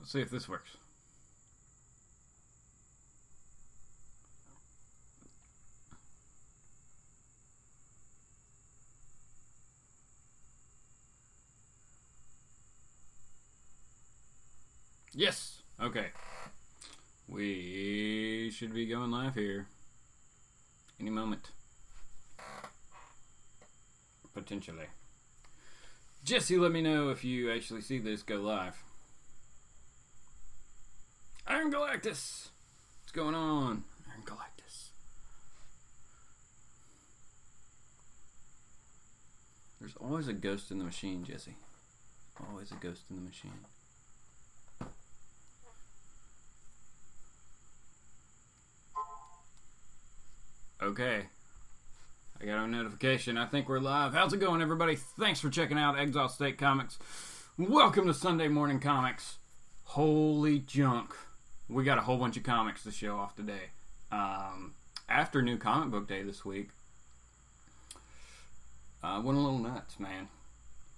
Let's see if this works. Yes! Okay. We should be going live here any moment. Potentially. Jesse, let me know if you actually see this go live. Iron Galactus! What's going on? Iron Galactus. There's always a ghost in the machine, Jesse. Always a ghost in the machine. Okay. I got a notification. I think we're live. How's it going, everybody? Thanks for checking out Exilestate Comics. Welcome to Sunday Morning Comics. Holy junk. We got a whole bunch of comics to show off today. After New Comic Book Day this week, went a little nuts, man.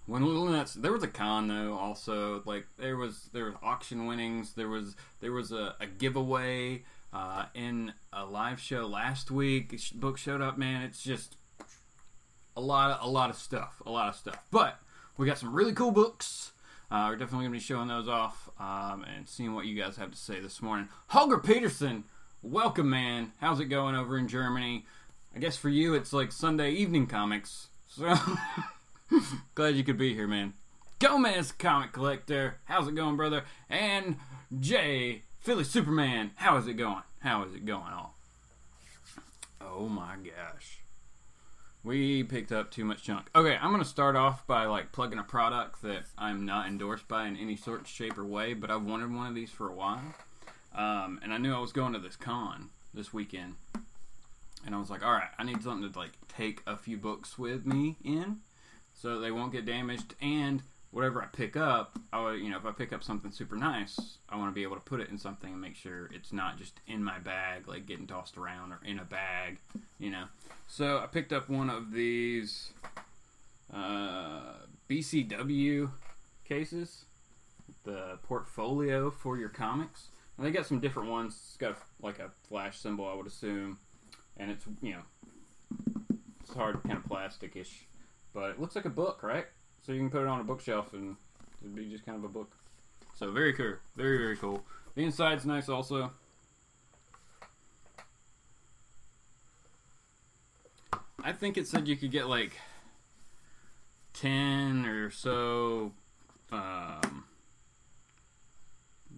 Went a little nuts. There was a con though. Also, like there was auction winnings. There was a giveaway in a live show last week. Book showed up, man. It's just a lot of stuff. But we got some really cool books. We're definitely gonna be showing those off and seeing what you guys have to say this morning. Holger Peterson, welcome, man. How's it going over in Germany? I guess for you it's like Sunday evening comics. So glad you could be here, man. Gomez Comic Collector, how's it going, brother? And Jay, Philly Superman, how is it going? How is it going all? Oh my gosh. We picked up too much junk. Okay, I'm going to start off by like plugging a product that I'm not endorsed by in any sort, shape, or way, but I've wanted one of these for a while. And I knew I was going to this con this weekend. And I was like, alright, I need something to like take a few books with me in so they won't get damaged, and whatever I pick up, if I pick up something super nice, I want to be able to put it in something and make sure it's not just in my bag, like getting tossed around or in a bag, you know. So I picked up one of these BCW cases, the portfolio for your comics. And they got some different ones. It's got like a flash symbol, I would assume, and it's, you know, it's hard, kind of plastic-ish, but it looks like a book, right? So you can put it on a bookshelf and it'd be just kind of a book. So very cool. Very, very cool. The inside's nice also. I think it said you could get like 10 or so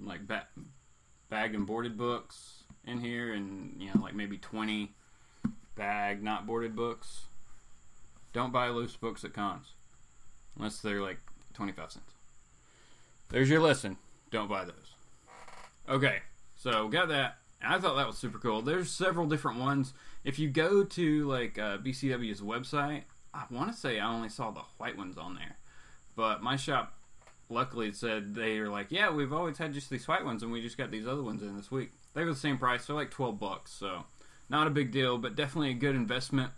like bag and boarded books in here, and you know, like maybe 20 bag not boarded books. Don't buy loose books at cons unless they're like 25 cents. There's your lesson. Don't buy those. Okay, so got that. I thought that was super cool. There's several different ones. If you go to like BCW's website, I want to say I only saw the white ones on there, but my shop luckily said they are like, yeah, we've always had just these white ones and we just got these other ones in this week. They were the same price. They're like $12, so not a big deal, but definitely a good investment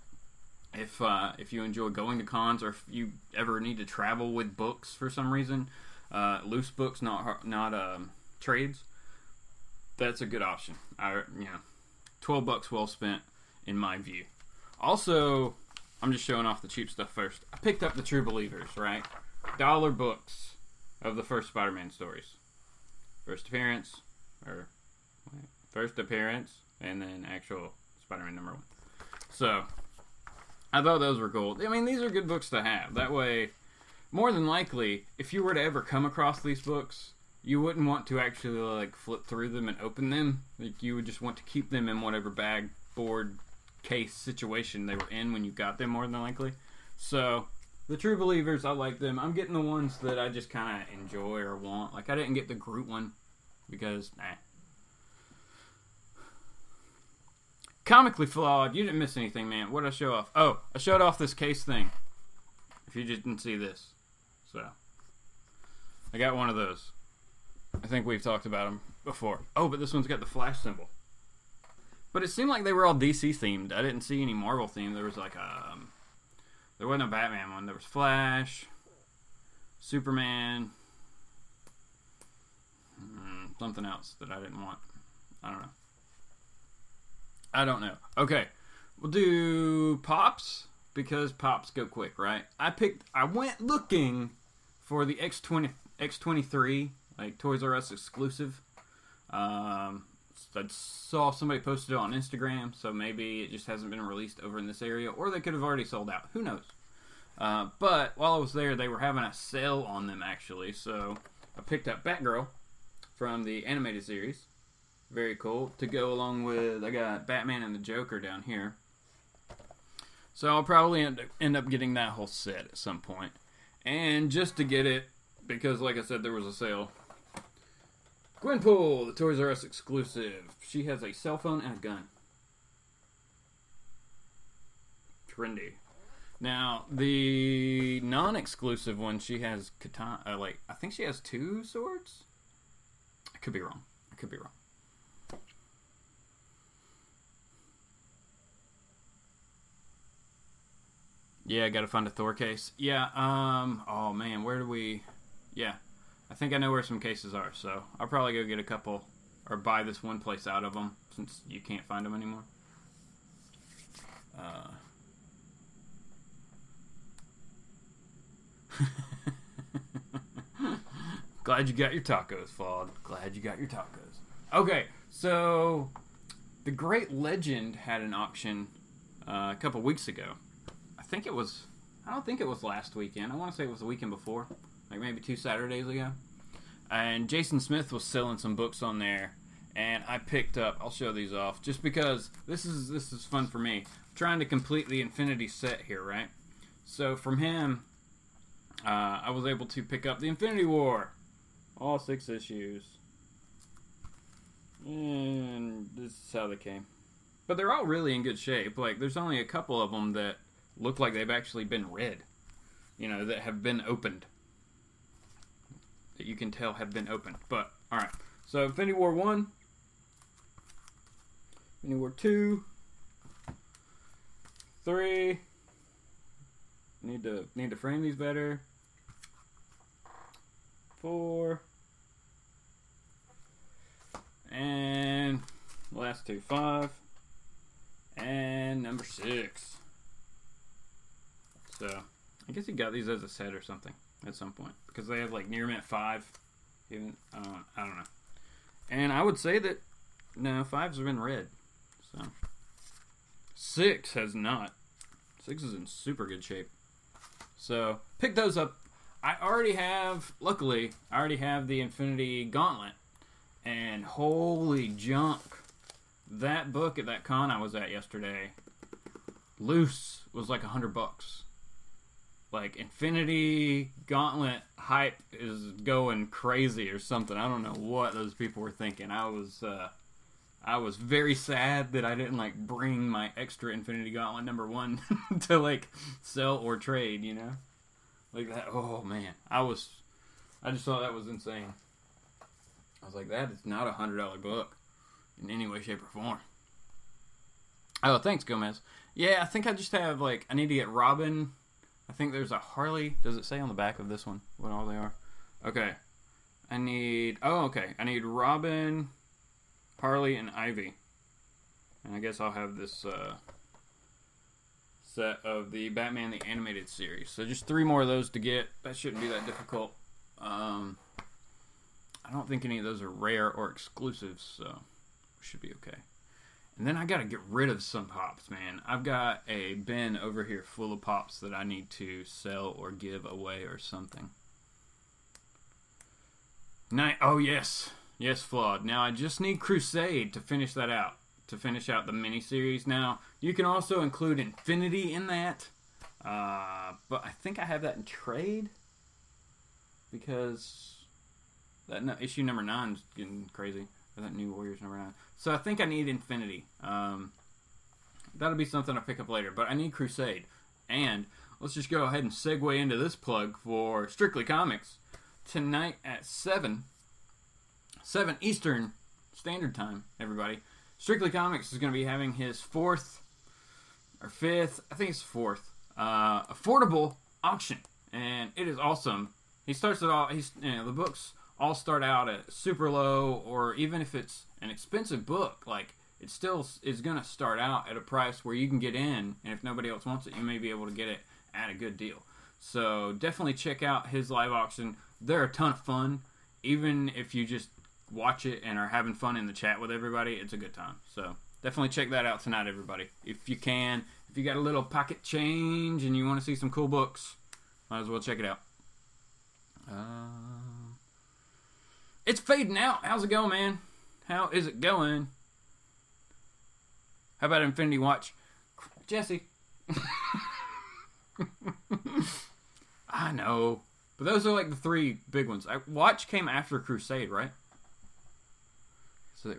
if you enjoy going to cons, or if you ever need to travel with books for some reason, loose books, not trades. That's a good option. $12 well spent in my view. Also, I'm just showing off the cheap stuff first. I picked up the True Believers, right? Dollar books of the first Spider-Man stories. First appearance, and then actual Spider-Man #1. So I thought those were cool. I mean, these are good books to have. That way, more than likely, if you were to ever come across these books, you wouldn't want to actually like flip through them and open them. Like, you would just want to keep them in whatever bag, board, case situation they were in when you got them, more than likely. So the True Believers, I like them. I'm getting the ones that I just kind of enjoy or want. Like, I didn't get the Groot one because, Comically Flawed, you didn't miss anything, man. What did I show off? Oh, I showed off this case thing. If you just didn't see this. So, I got one of those. I think we've talked about them before. Oh, but this one's got the flash symbol. But it seemed like they were all DC themed. I didn't see any Marvel themed. There was like there wasn't a Batman one. There was Flash, Superman. something else that I didn't want. I don't know. Okay, we'll do Pops because Pops go quick, right? I went looking for the X23, like Toys R Us exclusive. I saw somebody posted it on Instagram, so maybe it just hasn't been released over in this area, or they could have already sold out. Who knows? But while I was there, they were having a sale on them, actually. So I picked up Batgirl from the animated series. Very cool. To go along with, I got Batman and the Joker down here. So I'll probably end up getting that whole set at some point. And just to get it, because like I said, there was a sale. Gwenpool, the Toys R Us exclusive. She has a cell phone and a gun. Trendy. Now, the non-exclusive one, she has katana. I think she has 2 swords. I could be wrong. Yeah, I gotta find a Thor case. Yeah. Oh man, where do we? Yeah, I think I know where some cases are. So I'll probably go get a couple, or buy this one place out of them since you can't find them anymore. Glad you got your tacos, Flawed. Glad you got your tacos. Okay, so the Great Legend had an auction a couple weeks ago. I don't think it was last weekend. I want to say it was the weekend before, like maybe 2 Saturdays ago. And Jason Smith was selling some books on there, and I picked up. I'll show these off just because this is fun for me. I'm trying to complete the Infinity set here, right? So from him, I was able to pick up the Infinity War, all 6 issues, and this is how they came. But they're all really in good shape. Like, there's only a couple of them that look like they've actually been read, that have been opened, that you can tell have been opened. But all right, so Infinity War 1, Infinity War 2, 3. Need to frame these better. 4, and last 2, 5, and number 6. So I guess he got these as a set or something at some point because they have like Near Mint 5. Even I don't know. And I would say that no, 5's have been read. So 6 has not. 6 is in super good shape. So pick those up. Luckily, I already have the Infinity Gauntlet. And holy junk. That book at that con I was at yesterday, loose, was like $100. Like, Infinity Gauntlet hype is going crazy or something. I don't know what those people were thinking. I was very sad that I didn't bring my extra Infinity Gauntlet #1 to sell or trade, like that. Oh man, I just thought that was insane. I was like, that is not a $100 book in any way, shape, or form. Oh, thanks, Gomez. Yeah, I think I just have I need to get Robin. I think there's a Harley. Does it say on the back of this one what all they are? Okay. I need Robin, Harley, and Ivy. And I guess I'll have this set of the Batman the Animated Series. So just 3 more of those to get. That shouldn't be that difficult. I don't think any of those are rare or exclusives, so we should be okay. And then I gotta get rid of some Pops, man. I've got a bin over here full of Pops that I need to sell or give away or something. Oh, yes. Yes, Flawed. Now, I just need Crusade to finish that out. To finish out the miniseries. Now, you can also include Infinity in that. But I think I have that in trade. Because issue number 9 is getting crazy. Or that New Warriors number 9. So I think I need Infinity. That'll be something I'll pick up later. But I need Crusade. And let's just go ahead and segue into this plug for Strictly Comics. Tonight at 7 Eastern Standard Time, everybody. Strictly Comics is going to be having his 4th or 5th, I think it's 4th, affordable auction. And it is awesome. He starts it all, the books all start out at super low, or even if it's an expensive book, like, it still is going to start out at a price where you can get in, and if nobody else wants it, you may be able to get it at a good deal. So definitely check out his live auction. They're a ton of fun. Even if you just watch it and are having fun in the chat with everybody, it's a good time. So definitely check that out tonight, everybody. If you can, if you got a little pocket change and you want to see some cool books, might as well check it out. It's fading out. How's it going, man? How is it going? How about Infinity Watch? Jesse. I know. But those are like the three big ones. Watch came after Crusade, right? So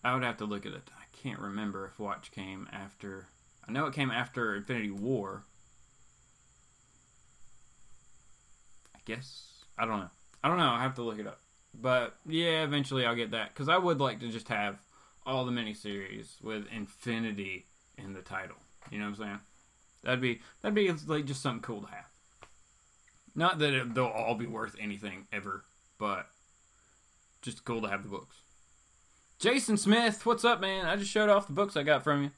I would have to look at it. I can't remember if Watch came after. I know it came after Infinity War. I guess. I don't know. I have to look it up. But yeah, eventually I'll get that. Because I would like to just have all the miniseries with Infinity in the title. You know what I'm saying? That'd be like just something cool to have. Not that they'll all be worth anything ever, but just cool to have the books. Jason Smith, what's up, man? I just showed off the books I got from you.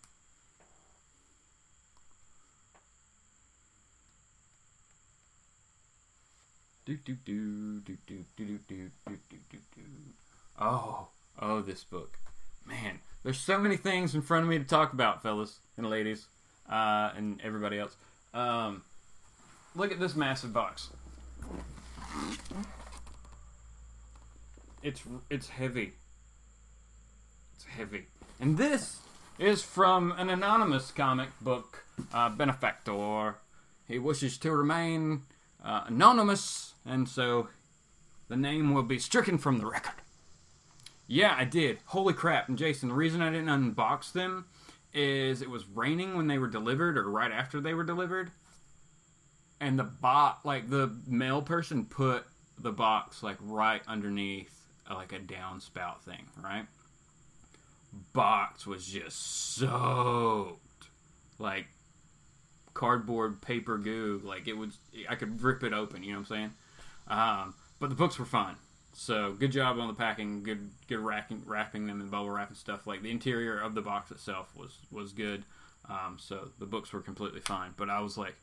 Oh, this book. Man, there's so many things in front of me to talk about, fellas and ladies, and everybody else. Look at this massive box. It's heavy. It's heavy. And this is from an anonymous comic book benefactor. He wishes to remain anonymous, and so the name will be stricken from the record. Yeah, I did. Holy crap. And Jason, the reason I didn't unbox them is it was raining when they were delivered, or right after they were delivered. And the mail person put the box like right underneath like a downspout thing, right? Box was just soaked. Like cardboard paper goo. Like I could rip it open, you know what I'm saying? But the books were fine. So good job on the packing, good wrapping them in bubble wrap and stuff. Like the interior of the box itself was good. So the books were completely fine. But I was like,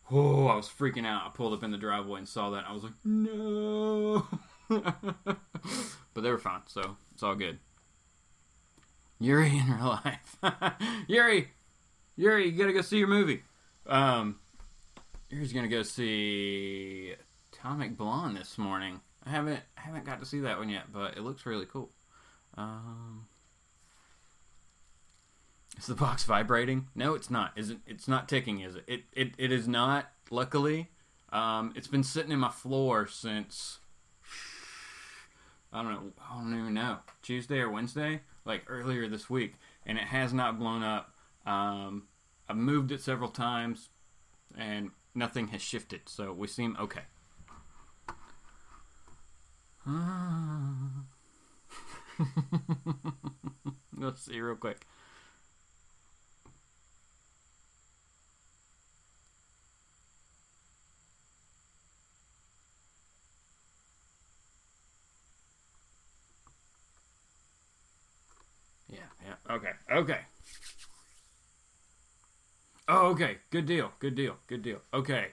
whoa, I was freaking out. I pulled up in the driveway and saw that. And I was like, no. But they were fine, so it's all good. Yuri in real life. Yuri, you gotta go see your movie. Yuri's gonna go see Atomic Blonde this morning. I haven't got to see that one yet, but it looks really cool. Is the box vibrating? No, it's not. It's not ticking, is it? It is not, luckily. It's been sitting in my floor since, I don't even know, Tuesday or Wednesday, like earlier this week, and it has not blown up. I've moved it several times, and nothing has shifted, so we seem okay. Let's see real quick. Yeah, okay. Oh, okay, good deal. Okay,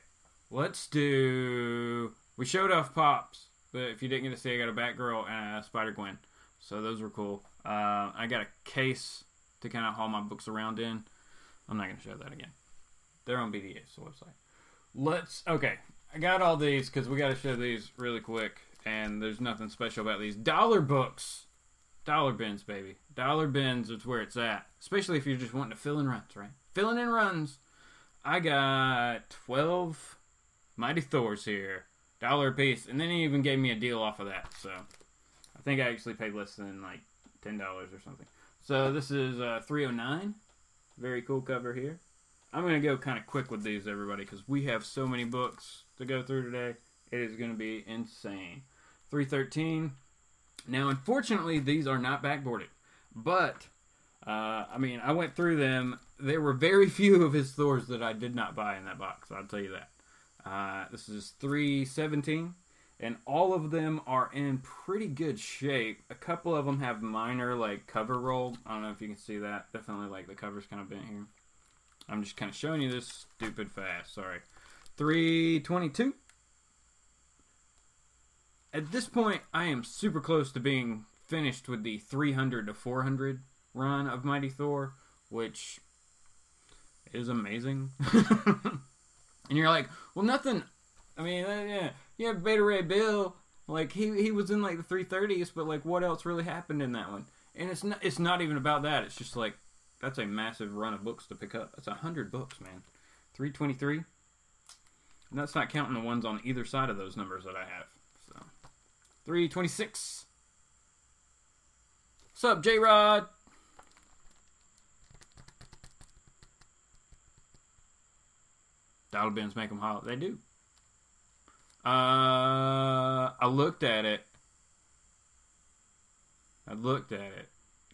let's do... We showed off Pops, but if you didn't get to see, I got a Batgirl and a Spider-Gwen, so those were cool. I got a case to kind of haul my books around in. I'm not going to show that again. They're on BDA's website. Okay, I got all these because we got to show these really quick, and there's nothing special about these. Dollar books. Dollar bins, baby. Dollar bins is where it's at. Especially if you're just wanting to fill in runs, right? Filling in runs. I got 12 Mighty Thors here. $1 a piece. And then he even gave me a deal off of that. So, I think I actually paid less than like $10 or something. So, this is 309. Very cool cover here. I'm going to go kind of quick with these, everybody, because we have so many books to go through today. It is going to be insane. 313. Now, unfortunately, these are not backboarded. But, I went through them. There were very few of his Thors that I did not buy in that box. I'll tell you that. This is 317. And all of them are in pretty good shape. A couple of them have minor, like, cover roll. I don't know if you can see that. Definitely, like, the cover's kind of bent here. I'm just kind of showing you this stupid fast. Sorry. 322. At this point, I am super close to being finished with the 300 to 400 run of Mighty Thor, which is amazing. And you're like, well, nothing... I mean, yeah, Beta Ray Bill, like, he was in, like, the 330s, but, like, what else really happened in that one? And it's not even about that. It's just, like, that's a massive run of books to pick up. That's 100 books, man. 323. And that's not counting the ones on either side of those numbers that I have. So, 326. What's up, J-Rod? Dollar bins make them hollow. They do. I looked at it.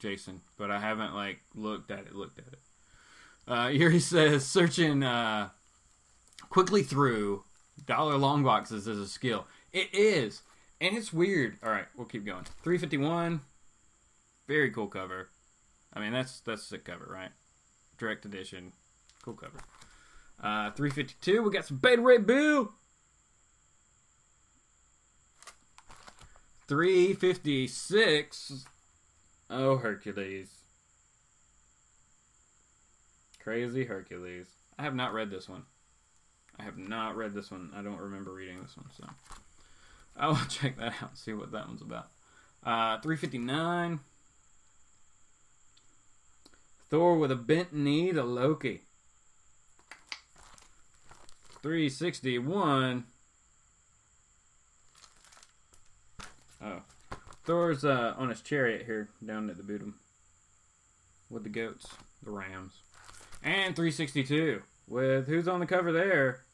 Jason, but I haven't, like, looked at it. Yuri says, searching quickly through dollar long boxes is a skill. It is. And it's weird. Alright, we'll keep going. 351. Very cool cover. I mean, that's a sick cover, right? Direct edition. Cool cover. 352. We got some Beta Ray Bill. 356. Oh, Hercules. Crazy Hercules. I have not read this one. I don't remember reading this one, so I will check that out and see what that one's about. 359. Thor with a bent knee to Loki. 361. Oh. Thor's on his chariot here, down at the bottom. With the goats. The rams. And 362. With who's on the cover there?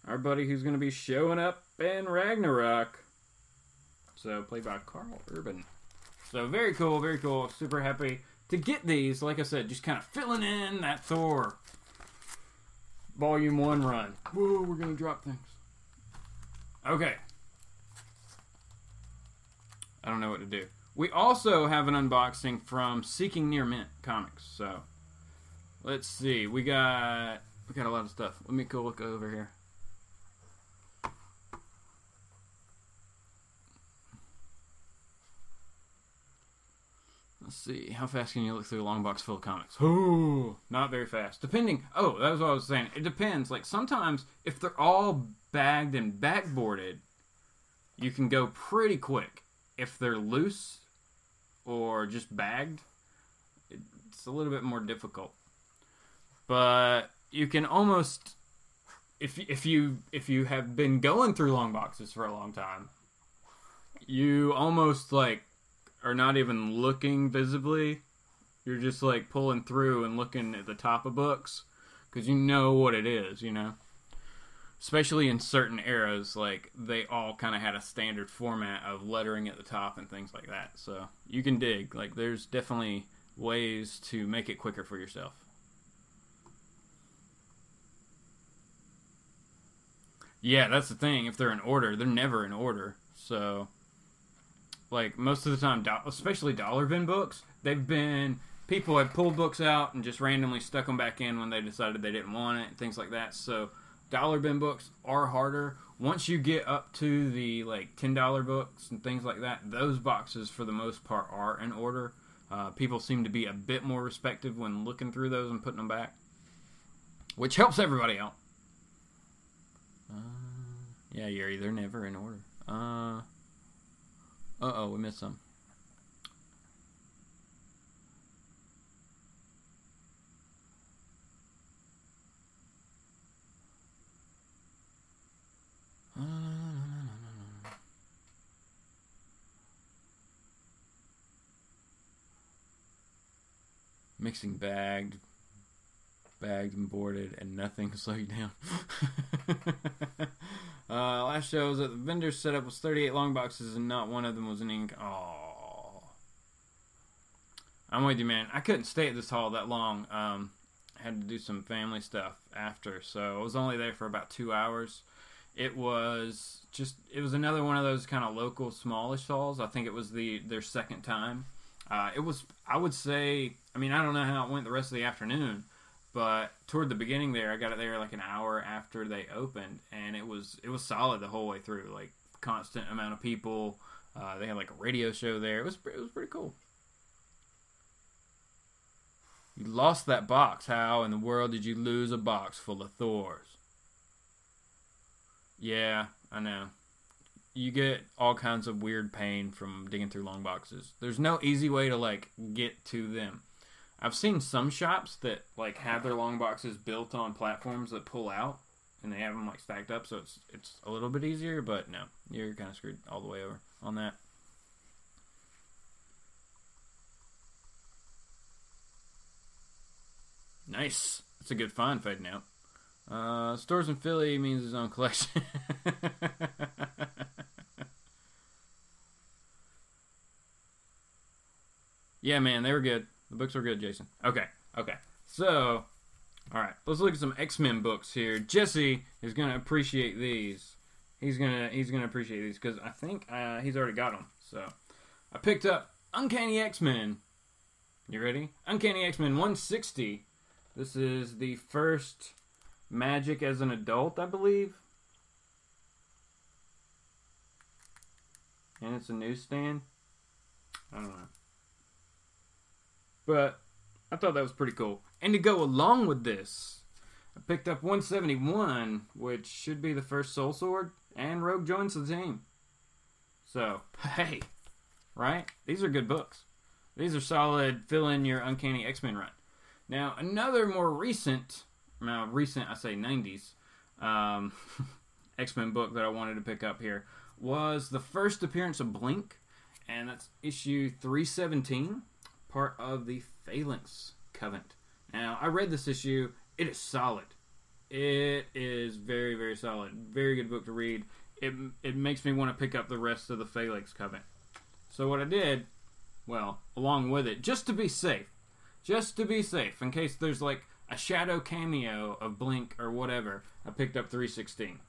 Our buddy who's going to be showing up in Ragnarok. So, played by Carl Urban. So, very cool, very cool. Super happy to get these. Like I said, just kind of filling in that Thor Volume 1 run. Whoa, we're going to drop things. Okay. I don't know what to do. We also have an unboxing from Seeking Near Mint Comics. So, let's see. We got a lot of stuff. Let me go look over here. Let's see. How fast can you look through a long box full of comics? Ooh, not very fast. Depending. Oh, that was what I was saying. It depends. Like, sometimes, if they're all bagged and backboarded, you can go pretty quick. If they're loose or just bagged, it's a little bit more difficult. But you can almost, if you have been going through long boxes for a long time, you almost, like, are not even looking visibly. You're just, like, pulling through and looking at the top of books because you know what it is, you know. Especially in certain eras, like, they all kind of had a standard format of lettering at the top and things like that. So, you can dig. Like, there's definitely ways to make it quicker for yourself. Yeah, that's the thing. If they're in order, they're never in order. So, like, most of the time, especially dollar bin books, people have pulled books out and just randomly stuck them back in when they decided they didn't want it and things like that. So, dollar bin books are harder. Once you get up to the, like, $10 books and things like that, those boxes for the most part are in order. People seem to be a bit more respective when looking through those and putting them back, which helps everybody out. Yeah, Yuri, they're never in order. Uh-oh, we missed some. Mixing bagged and boarded, and nothing slowed down. Last show was that the vendor's setup was 38 long boxes, and not one of them was in ink. Aww. I'm with you, man. I couldn't stay at this hall that long. had to do some family stuff after, so I was only there for about 2 hours. It was another one of those kind of local smallish stalls. I think it was their second time. It was, I would say, I mean, I don't know how it went the rest of the afternoon, but toward the beginning there, I got it there like an hour after they opened, and it was solid the whole way through. Like, constant amount of people. They had like a radio show there. It was pretty cool. You lost that box. How in the world did you lose a box full of Thors? Yeah, I know. You get all kinds of weird pain from digging through long boxes. There's no easy way to, like, get to them. I've seen some shops that, like, have their long boxes built on platforms that pull out, and they have them, like, stacked up, so it's a little bit easier, but no, you're kind of screwed all the way over on that. Nice. That's a good find, fading out. Stores in Philly means his own collection. Yeah, man, they were good. The books were good, Jason. Okay. So, alright, let's look at some X-Men books here. Jesse is going to appreciate these. He's gonna appreciate these, because I think he's already got them. So, I picked up Uncanny X-Men. You ready? Uncanny X-Men 160. This is the first Magic as an adult, I believe. And it's a newsstand. I don't know. But I thought that was pretty cool. And to go along with this, I picked up 171, which should be the first Soul Sword, and Rogue joins the team. So, hey, right? These are good books. These are solid, fill in your Uncanny X-Men run. Now, another more recent, I say 90s, X-Men book that I wanted to pick up here was the first appearance of Blink, and that's issue 317, part of the Phalanx Covenant. Now, I read this issue. It is solid. It is very, very solid. Very good book to read. It makes me want to pick up the rest of the Phalanx Covenant. So what I did, well, along with it, just to be safe, in case there's like a shadow cameo of Blink or whatever, I picked up 316.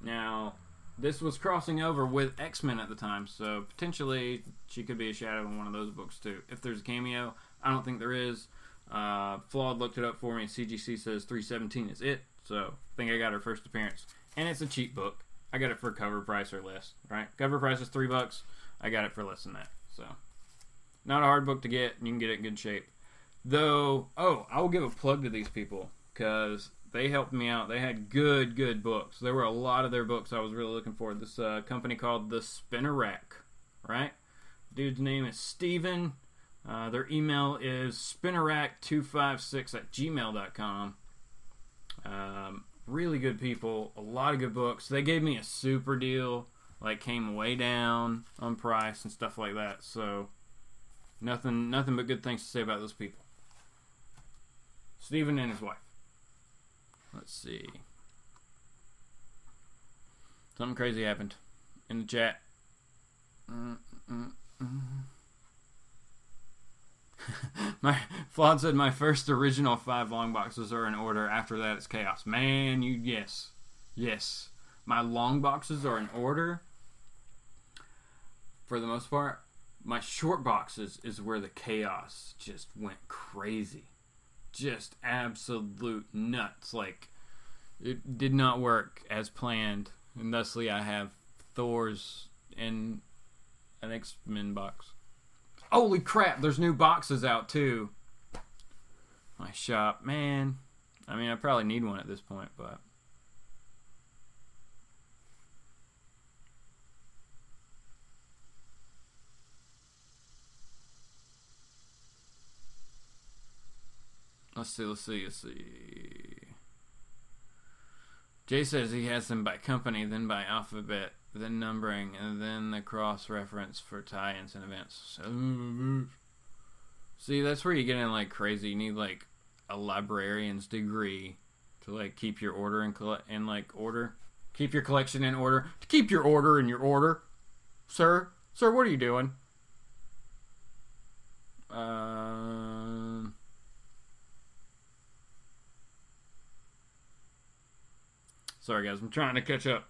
Now, this was crossing over with X-Men at the time, so potentially she could be a shadow in one of those books too. If there's a cameo, I don't think there is. Flawed looked it up for me, and CGC says 317 is it, so I think I got her first appearance. And it's a cheap book. I got it for cover price or less, right? Cover price is $3. I got it for less than that, so not a hard book to get, and you can get it in good shape. Though, I will give a plug to these people, because they helped me out. They had good books. There were a lot of their books I was really looking for. This company called The Spinner Rack, right? Dude's name is Steven. Their email is spinnerrack256@gmail.com. Really good people. A lot of good books. They gave me a super deal. Like, came way down on price and stuff like that. So, nothing but good things to say about those people. Steven and his wife. Let's see. Something crazy happened in the chat. Flawed said my first original 5 long boxes are in order. After that, it's chaos. Man, yes. My long boxes are in order. For the most part, my short boxes is where the chaos just went crazy. Just absolute nuts. Like, it did not work as planned. And thusly, I have Thor's in an X-Men box. Holy crap, there's new boxes out too. My shop, man. I mean, I probably need one at this point, but let's see. Jay says he has them by company, then by alphabet, then numbering, and then the cross-reference for tie-ins and events. See, that's where you get in, like, crazy. You need, like, a librarian's degree to, like, keep your order in order. Keep your collection in order. To keep your order in your order. Sir, what are you doing? Sorry, guys. I'm trying to catch up.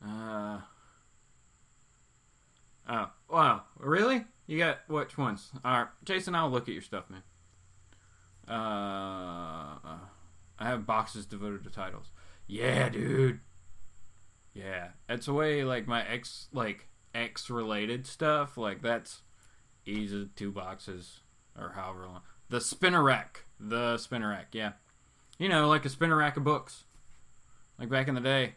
Oh, wow. Really? You got which ones? Alright, Jason, I'll look at your stuff, man. I have boxes devoted to titles. Yeah, dude. Yeah. It's a way, like, my X-related stuff, like, that's easy 2 boxes, or however long. The spinner rack, yeah. You know, like a spinner rack of books. Like back in the day.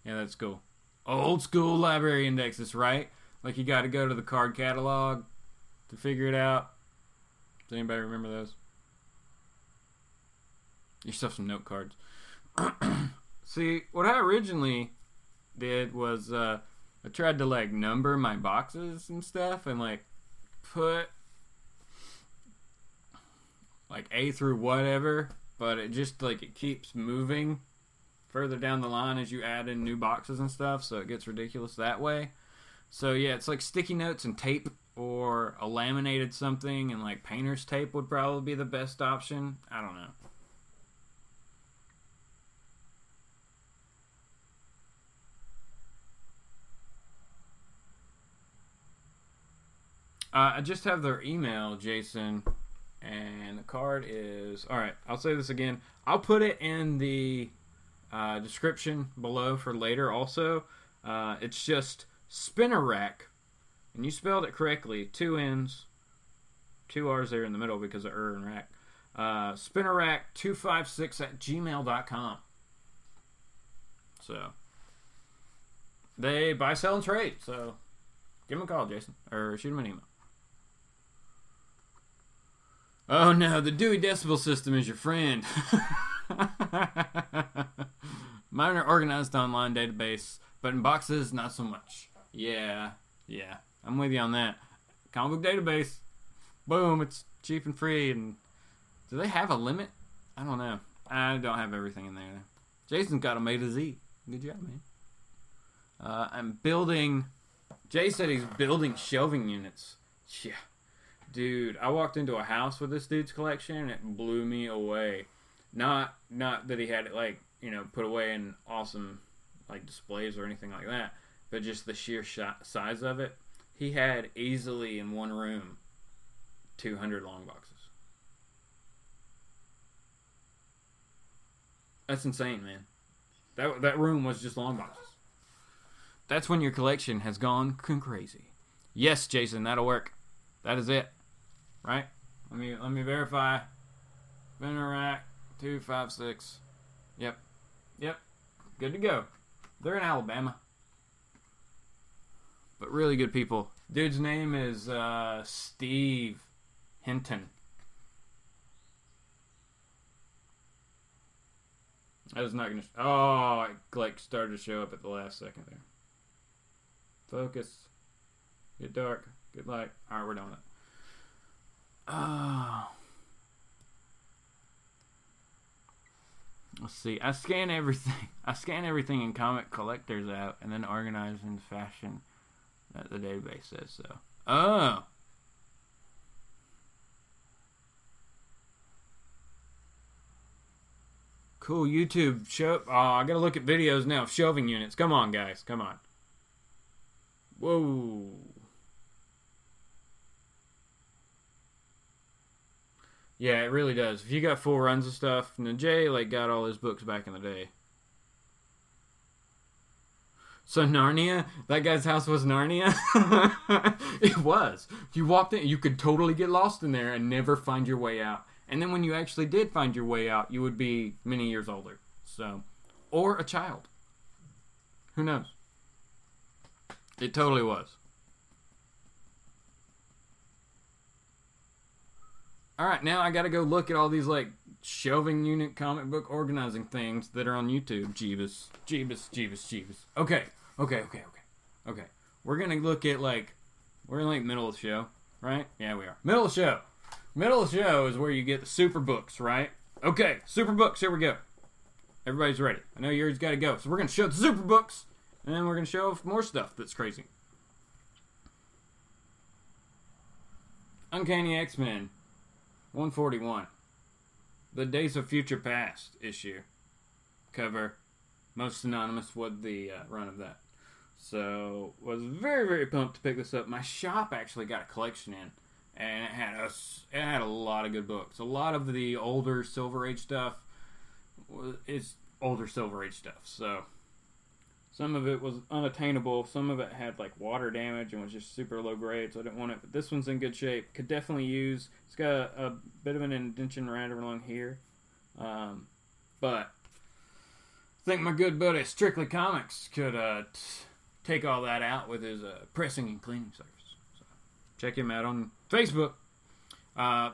Yeah, that's cool. Old school library indexes, right? Like you got to go to the card catalog to figure it out. Does anybody remember those? You still have some note cards. See, what I originally did was I tried to like number my boxes and stuff and like put like A through whatever, but it just like it keeps moving further down the line as you add in new boxes and stuff, so it gets ridiculous that way. So yeah, it's like sticky notes and tape or a laminated something, and like painter's tape would probably be the best option. I don't know. I just have their email, Jason, and the card is... Alright, I'll say this again. I'll put it in the description below for later also. It's just spinner rack, and you spelled it correctly. 2 N's, 2 R's there in the middle because of and rack. spinnerrack256@gmail.com. So, they buy, sell, and trade. So, give them a call, Jason, or shoot them an email. Oh no, the Dewey Decimal System is your friend. Mine are organized online database, but in boxes, not so much. Yeah, I'm with you on that. Comic book database, boom, it's cheap and free. And do they have a limit? I don't know. I don't have everything in there. Jason's got them A to Z. Good job, man. I'm building... Jay said he's building shelving units. Yeah. Dude, I walked into a house with this dude's collection and it blew me away. Not that he had it like, you know, put away in awesome like displays or anything like that, but just the sheer size of it. He had easily in one room 200 long boxes. That's insane, man. That room was just long boxes. That's when your collection has gone crazy. Yes, Jason, that'll work. That is it. Right? Let me verify. Spinner rack 256. Yep. Good to go. They're in Alabama. But really good people. Dude's name is Steve Hinton. I was not gonna. Oh, it like started to show up at the last second there. Focus. Get dark. Get light. All right, we're done with it. Oh. Let's see. I scan everything. In Comic Collector's app and then organize in fashion that the database says so. Oh. Cool. YouTube show. Oh, I gotta look at videos now of shelving units. Come on, guys. Come on. Whoa. Yeah, it really does. If you got full runs of stuff, and then Jay like got all his books back in the day. So Narnia, that guy's house was Narnia. It was. You walked in, you could totally get lost in there and never find your way out. And then when you actually did find your way out, you would be many years older. So, or a child. Who knows? It totally was. Alright, now I gotta go look at all these, like, shelving unit comic book organizing things that are on YouTube. Jeebus. Okay. We're gonna look at, like, we're in, like, middle of the show, right? Yeah, we are. Middle of the show. Middle of the show is where you get the super books, right? Okay, super books, here we go. Everybody's ready. I know yours gotta go. So we're gonna show the super books, and then we're gonna show more stuff that's crazy. Uncanny X-Men 141. The Days of Future Past issue. Cover. Most synonymous with the run of that. So, was very, very pumped to pick this up. My shop actually got a collection in. And it had a lot of good books. A lot of the older Silver Age stuff is older Silver Age stuff. So, some of it was unattainable. Some of it had like water damage and was just super low grade, so I didn't want it. But this one's in good shape. Could definitely use. It's got a bit of an indentation right along here. But I think my good buddy Strictly Comics could take all that out with his pressing and cleaning service. So check him out on Facebook.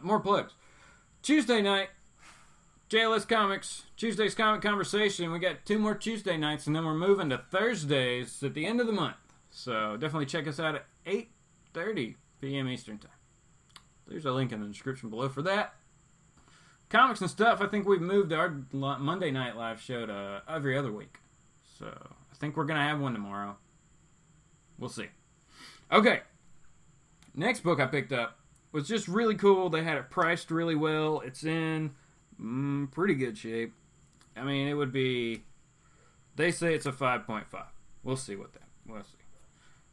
More plugs. Tuesday night, JLS Comics, Tuesday's Comic Conversation. We got 2 more Tuesday nights, and then we're moving to Thursdays at the end of the month. So definitely check us out at 8:30 p.m. Eastern Time. There's a link in the description below for that. Comics and stuff, I think we've moved our Monday night live show to every other week. So I think we're going to have one tomorrow. We'll see. Okay. Next book I picked up was just really cool. They had it priced really well. It's in pretty good shape. I mean, it would be... They say it's a 5.5. We'll see what that... We'll see.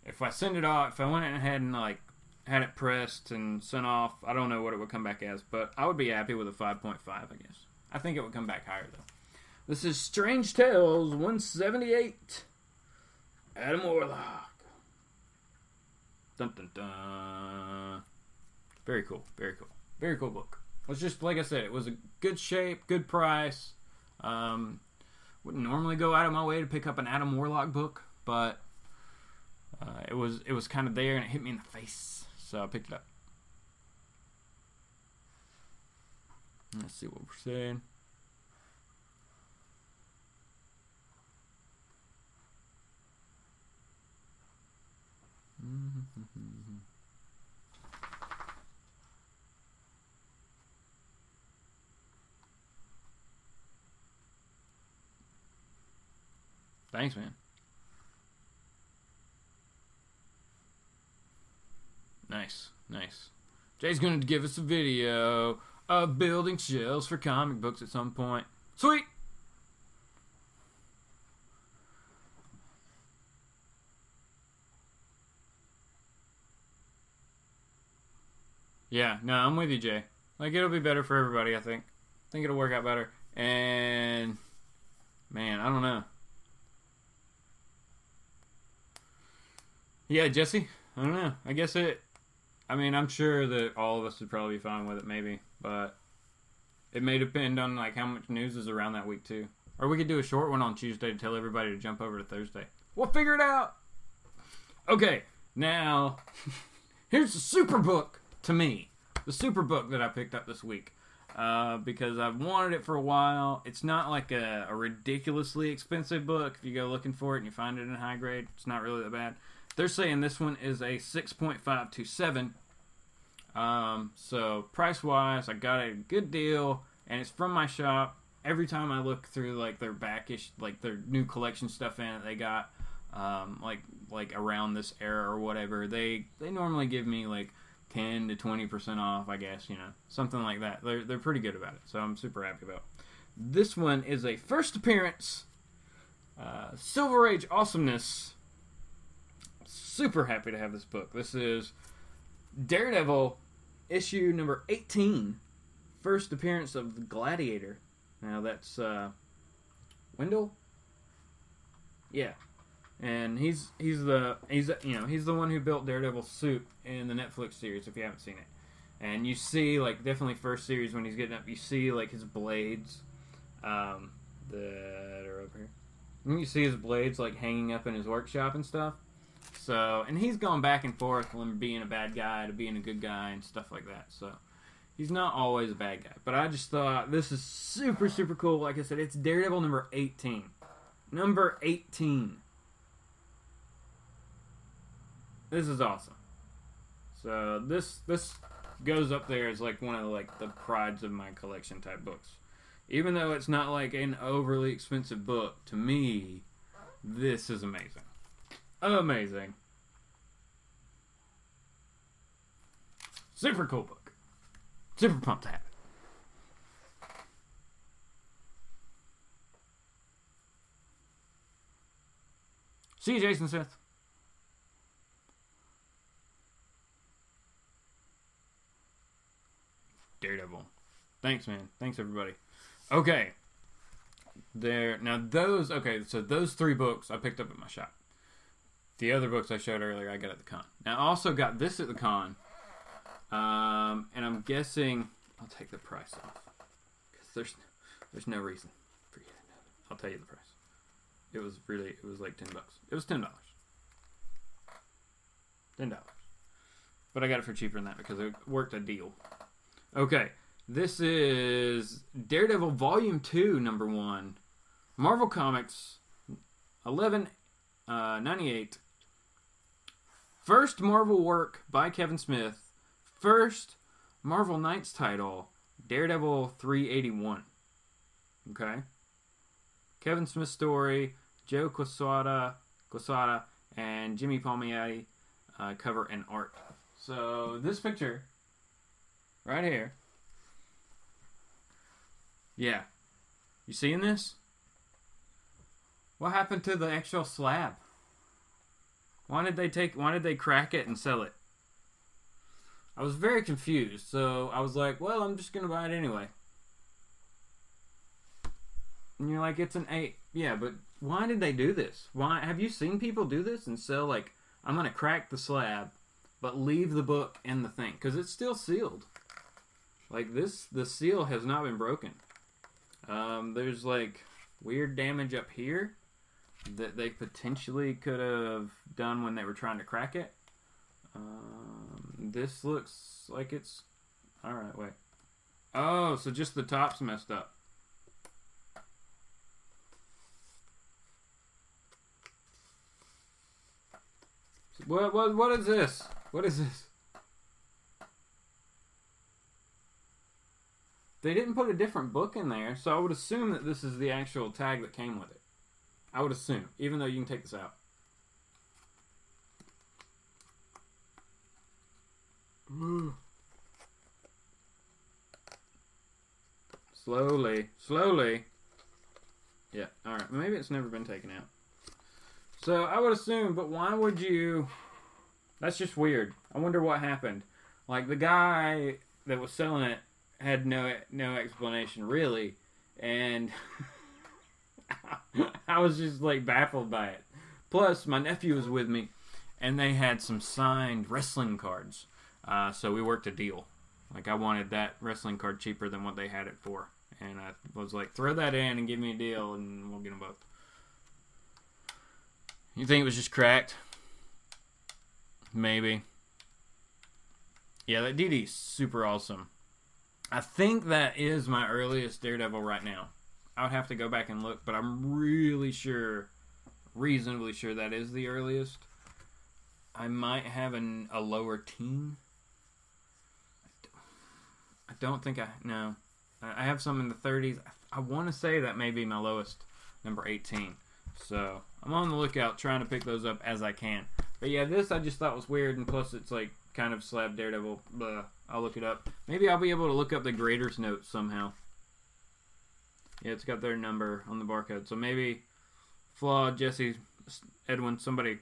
If I send it off, if I went ahead and like had it pressed and sent off, I don't know what it would come back as, but I would be happy with a 5.5, I guess. I think it would come back higher, though. This is Strange Tales 178. Adam Warlock. Dun dun dun. Very cool, very cool. Very cool book. It was just, like I said, it was a good shape, good price. Wouldn't normally go out of my way to pick up an Adam Warlock book, but it was kind of there and it hit me in the face. So I picked it up. Let's see what we're saying. Thanks, man. Nice, nice. Jay's going to give us a video of building shelves for comic books at some point. Sweet! Yeah, no, I'm with you, Jay. Like, it'll be better for everybody, I think. I think it'll work out better. And, man, I don't know. Yeah, Jesse, I don't know. I guess I mean, I'm sure that all of us would probably be fine with it, maybe. But it may depend on, like, how much news is around that week, too. Or we could do a short one on Tuesday to tell everybody to jump over to Thursday. We'll figure it out! Okay, now, here's the super book to me. The super book that I picked up this week. Because I've wanted it for a while. It's not like a ridiculously expensive book. If you go looking for it and you find it in high grade, it's not really that bad. They're saying this one is a 6.527. So price-wise, I got a good deal, and it's from my shop. Every time I look through like their backish, like their new collection stuff in it, they got like around this era or whatever. They normally give me like 10 to 20% off, I guess, you know, something like that. They're pretty good about it, so I'm super happy about it. This one is a first appearance, Silver Age awesomeness. Super happy to have this book. This is Daredevil issue number 18. First appearance of the Gladiator. Now that's Wendell? Yeah. And he's the one who built Daredevil's suit in the Netflix series if you haven't seen it. And you see, like, definitely first series when he's getting up, you see like his blades that are over here. And you see his blades like hanging up in his workshop and stuff. So, and he's gone back and forth from being a bad guy to being a good guy and stuff like that. So, he's not always a bad guy. But I just thought this is super, super cool. Like I said, it's Daredevil number 18. Number 18. This is awesome. So, this goes up there as like one of like the prides of my collection type books. Even though it's not like an overly expensive book, to me, this is amazing. Amazing. Super cool book. Super pumped to have it. See you, Jason Smith. Daredevil. Thanks, man. Thanks, everybody. Okay. So those 3 books I picked up at my shop. The other books I showed earlier I got at the con. Now, I also got this at the con. And I'm guessing I'll take the price off. Because there's no reason for you to know. I'll tell you the price. It was like $10. It was $10. $10. But I got it for cheaper than that because it worked a deal. Okay. This is Daredevil Volume 2, number 1. Marvel Comics, 1198. First Marvel work by Kevin Smith. First Marvel Knights title, Daredevil 381. Okay? Kevin Smith story, Joe Quesada and Jimmy Palmiotti cover and art. So this picture right here. Yeah. You seeing this? What happened to the actual slab? Why did they crack it and sell it? I was very confused, so I was like, well, I'm just gonna buy it anyway. And you're like, it's an 8. Yeah, but why did they do this? Why have you seen people do this and sell, like, I'm gonna crack the slab, but leave the book in the thing? Because it's still sealed. Like this, the seal has not been broken. There's like weird damage up here that they potentially could have done when they were trying to crack it. This looks like it's... Alright, wait. Oh, so just the top's messed up. What is this? What is this? They didn't put a different book in there, so I would assume that this is the actual tag that came with it. I would assume, even though you can take this out. Slowly. Yeah, alright. Maybe it's never been taken out. So, I would assume, but why would you... That's just weird. I wonder what happened. Like, the guy that was selling it had no explanation, really. And I was just, like, baffled by it. Plus, my nephew was with me, and they had some signed wrestling cards. So we worked a deal. Like, I wanted that wrestling card cheaper than what they had it for. And I was like, throw that in and give me a deal, and we'll get them both. You think it was just cracked? Maybe. Yeah, that DD's super awesome. I think that is my earliest Daredevil right now. I would have to go back and look, but I'm really sure, reasonably sure that is the earliest. I might have a lower teen. I don't think no. I have some in the 30s. I want to say that may be my lowest, number 18. So, I'm on the lookout trying to pick those up as I can. But yeah, this I just thought was weird, and plus it's like kind of slab Daredevil. Blah. I'll look it up. Maybe I'll be able to look up the graders notes somehow. Yeah, it's got their number on the barcode. So maybe Flaw, Jesse, Edwin, somebody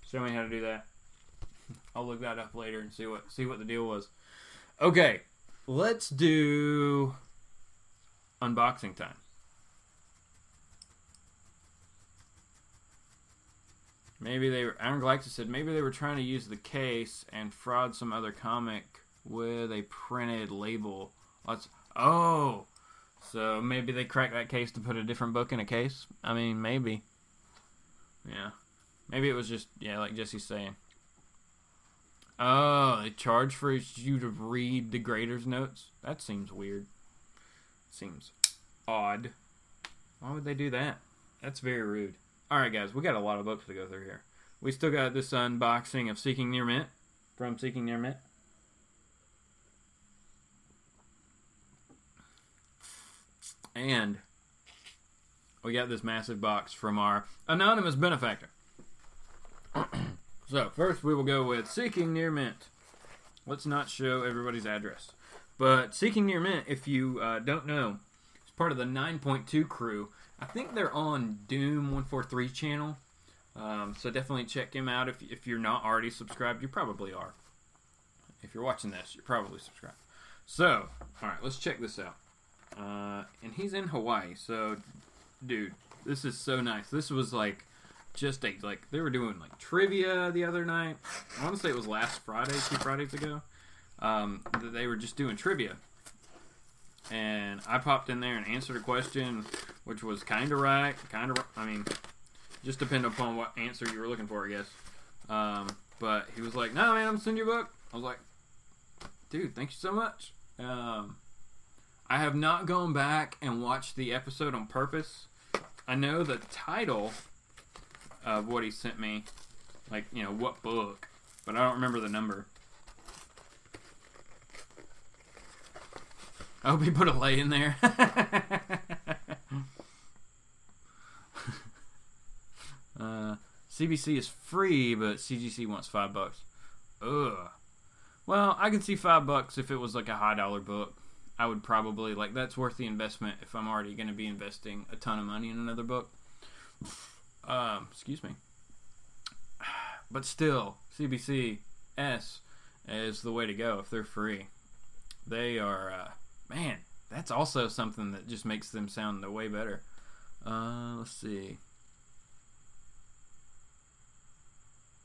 show me how to do that. I'll look that up later and see what the deal was. Okay, let's do unboxing time. Maybe they were... Aaron Galaxy said maybe they were trying to use the case and fraud some other comic with a printed label. Oh! So maybe they cracked that case to put a different book in a case? I mean, maybe. Yeah. Maybe it was just... Yeah, like Jesse's saying. Oh, they charge for you to read the grader's notes? That seems weird. Seems odd. Why would they do that? That's very rude. Alright guys, we got a lot of books to go through here. We still got this unboxing of Seeking Near Mint. From Seeking Near Mint. And we got this massive box from our anonymous benefactor. So, first we will go with Seeking Near Mint. Let's not show everybody's address. But Seeking Near Mint, if you don't know, is part of the 9.2 crew. I think they're on Doom 143 channel. So definitely check him out if you're not already subscribed. You probably are. If you're watching this, you're probably subscribed. So, alright, let's check this out. And he's in Hawaii, so, dude, this is so nice. This was like, just they were doing like trivia the other night. I want to say it was last Friday, 2 Fridays ago. They were just doing trivia. And I popped in there and answered a question, which was kind of right, I mean, just depending upon what answer you were looking for, I guess. But he was like, no, man, I'm sending you a book. I was like, dude, thank you so much. I have not gone back and watched the episode on purpose. I know the title of what he sent me, like, you know, what book, but I don't remember the number. I hope he put a lay in there. CBC is free, but CGC wants $5. Ugh. Well, I can see $5 if it was like a high dollar book. I would probably, like, that's worth the investment if I'm already going to be investing a ton of money in another book. Excuse me. But still, CBCS is the way to go if they're free. They are, man, that's also something that just makes them sound way better. Let's see.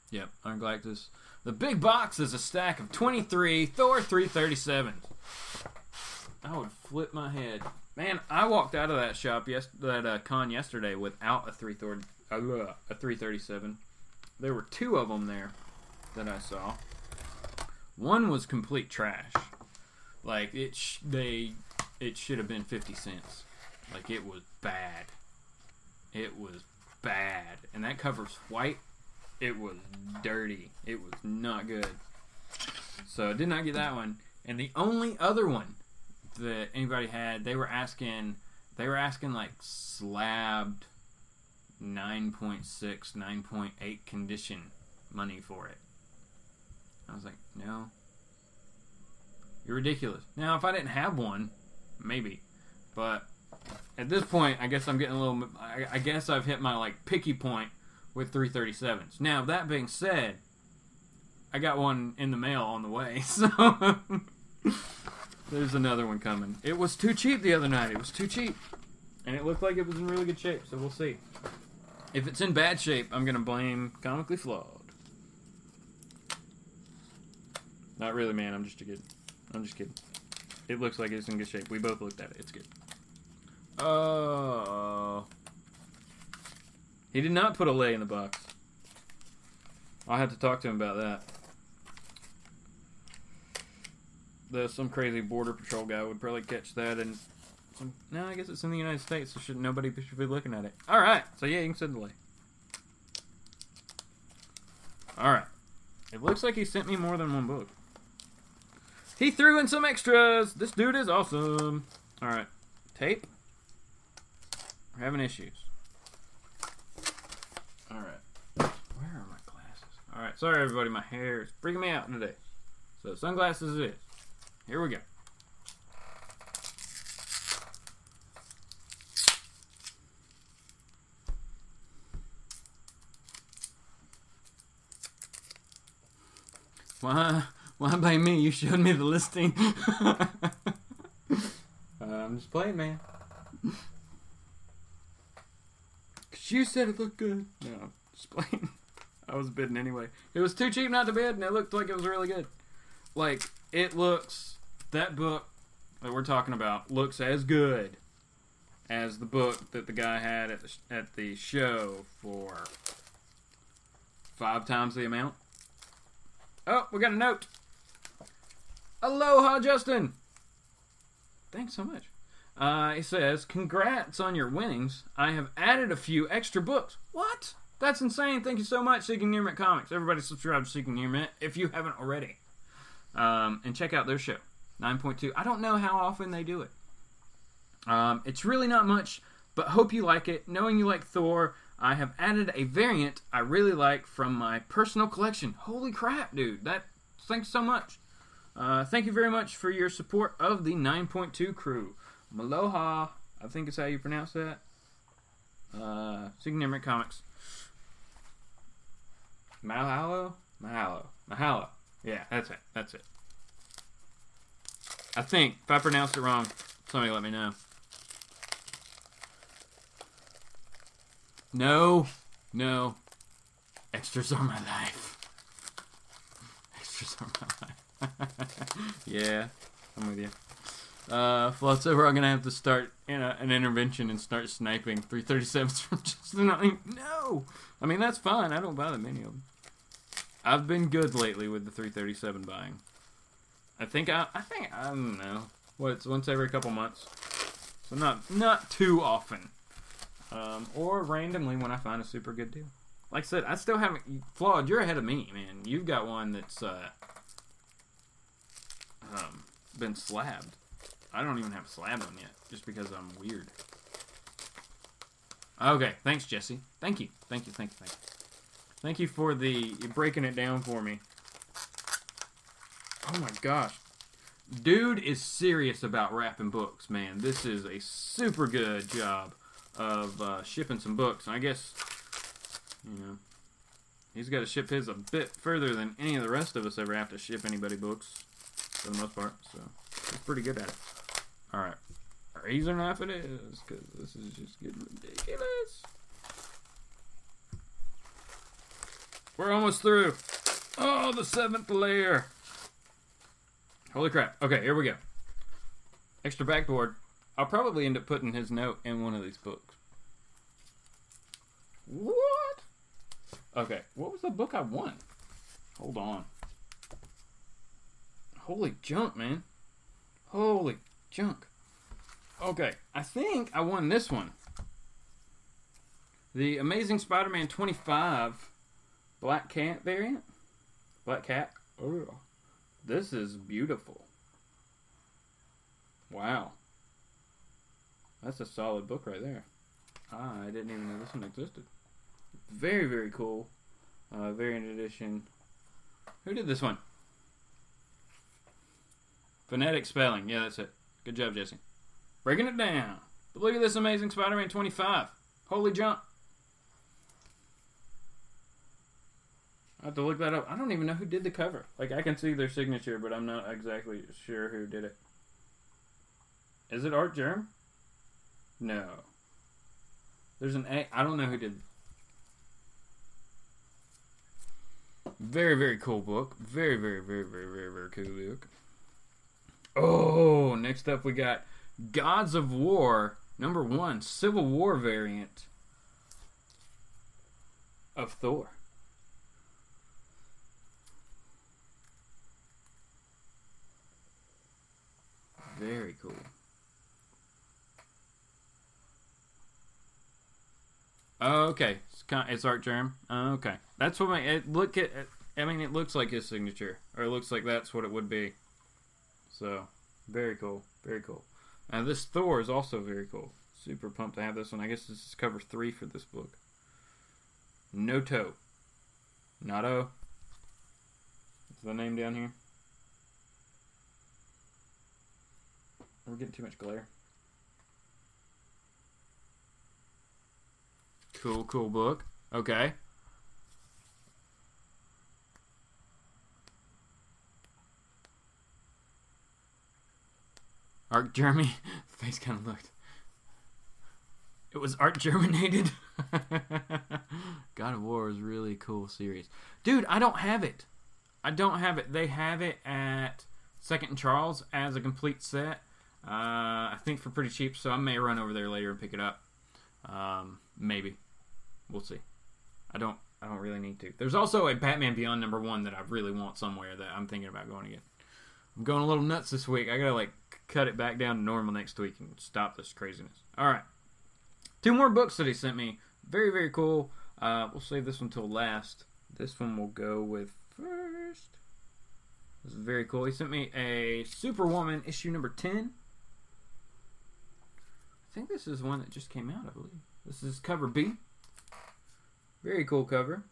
Yep, Iron Galactus. The big box is a stack of 23 Thor 337s. I would flip my head. Man, I walked out of that shop, that con yesterday without a 337. There were 2 of them there that I saw. One was complete trash. Like, it should have been 50 cents. Like, it was bad. It was bad. And that cover's white. It was dirty. It was not good. So I did not get that one. And the only other one that anybody had, they were asking like slabbed 9.6, 9.8 condition money for it. I was like, no. You're ridiculous. Now, if I didn't have one, maybe. But at this point, I guess I'm getting a little... I guess I've hit my, like, picky point with 337s. Now, that being said, I got one in the mail on the way, so... There's another one coming. It was too cheap the other night. It was too cheap. And it looked like it was in really good shape, so we'll see. If it's in bad shape, I'm going to blame Comically Flawed. Not really, man. I'm just kidding. I'm just kidding. It looks like it's in good shape. We both looked at it. It's good. Oh. He did not put a lay in the box. I'll have to talk to him about that. Some crazy border patrol guy would probably catch that, and no, I guess it's in the United States, so nobody should be looking at it. All right, so yeah, you can send the lay. All right, it looks like he sent me more than one book. He threw in some extras. This dude is awesome. All right, tape. We're having issues. All right, where are my glasses? All right, sorry everybody, my hair is freaking me out today. So sunglasses it is. Here we go. Why by me? You showed me the listing. I'm just playing, man. Cause you said it looked good. No, just playing. I was bidding anyway. It was too cheap not to bid, and it looked like it was really good. Like, it looks... That book that we're talking about looks as good as the book that the guy had at the show for 5 times the amount. Oh, we got a note. Aloha, Justin. Thanks so much. It says, congrats on your winnings. I have added a few extra books. What? That's insane. Thank you so much, Seeking Near Mint Comics. Everybody subscribe to Seeking Near Mint if you haven't already. And check out their show. 9.2. I don't know how often they do it. It's really not much, but hope you like it. Knowing you like Thor, I have added a variant I really like from my personal collection. Holy crap, dude. Thanks so much. Thank you very much for your support of the 9.2 crew. Maloha, I think is how you pronounce that. Significant Comics. Mahalo? Mahalo. Yeah, that's it. That's it. I think. If I pronounced it wrong, somebody let me know. No. Extras are my life. Extras are my life. Yeah, I'm with you. Floats over, I'm going to have to start an intervention and start sniping 337s from just nothing. No! I mean, that's fine. I don't buy that many of them. I've been good lately with the 337 buying. I don't know. It's once every couple months. So not too often. Or randomly when I find a super good deal. Like I said, I still haven't... Flawed, you're ahead of me, man. You've got one that's been slabbed. I don't even have a slab on yet, just because I'm weird. Okay, thanks, Jesse. Thank you for breaking it down for me. Oh my gosh. Dude is serious about wrapping books, man. This is a super good job of shipping some books. I guess, he's got to ship his a bit further than any of the rest of us ever have to ship anybody books, for the most part. So, he's pretty good at it. Alright. Razor knife it is, because this is just getting ridiculous. We're almost through. Oh, the 7th layer. Holy crap. Okay, here we go. Extra backboard. I'll probably end up putting his note in one of these books. What? Okay, what was the book I won? Hold on. Holy junk, man. Holy junk. Okay, I think I won this one. The Amazing Spider-Man 25 Black Cat variant. Black Cat. Oh, this is beautiful. Wow. That's a solid book right there. I didn't even know this one existed. Very, very cool. Variant edition. Who did this one? Phonetic spelling. Yeah, that's it. Good job, Jesse. Breaking it down. But look at this Amazing Spider-Man 25. Holy jump. I have to look that up. I don't even know who did the cover. Like, I can see their signature, but I'm not exactly sure who did it. Is it Art Germ? No. There's an A. I don't know who did. Very, very cool book. Very, very, very, very, very, very cool book. Oh, next up we got Gods of War, #1, Civil War variant of Thor. Very cool. Oh, okay. It's Art Germ. Oh, okay. That's what it looks like his signature, or it looks like that's what it would be. So, very cool. Very cool. This Thor is also very cool. Super pumped to have this one. I guess this is cover 3 for this book. Noto. Nato. Is the name down here? We're getting too much glare. Cool, cool book. Okay. Art Germy. Face kind of looked. It was art germinated. God of War is really cool series. Dude, I don't have it. I don't have it. They have it at Second and Charles as a complete set. I think for pretty cheap, so I may run over there later and pick it up. Maybe. We'll see. I don't really need to. There's also a Batman Beyond #1 that I really want somewhere that I'm thinking about going to get. I'm going a little nuts this week. I gotta cut it back down to normal next week and stop this craziness. Alright. 2 more books that he sent me. Very, very cool. We'll save this one till last. This one we'll go with first. This is very cool. He sent me a Superwoman issue #10. I think this is one that just came out, I believe. This is cover B. Very cool cover.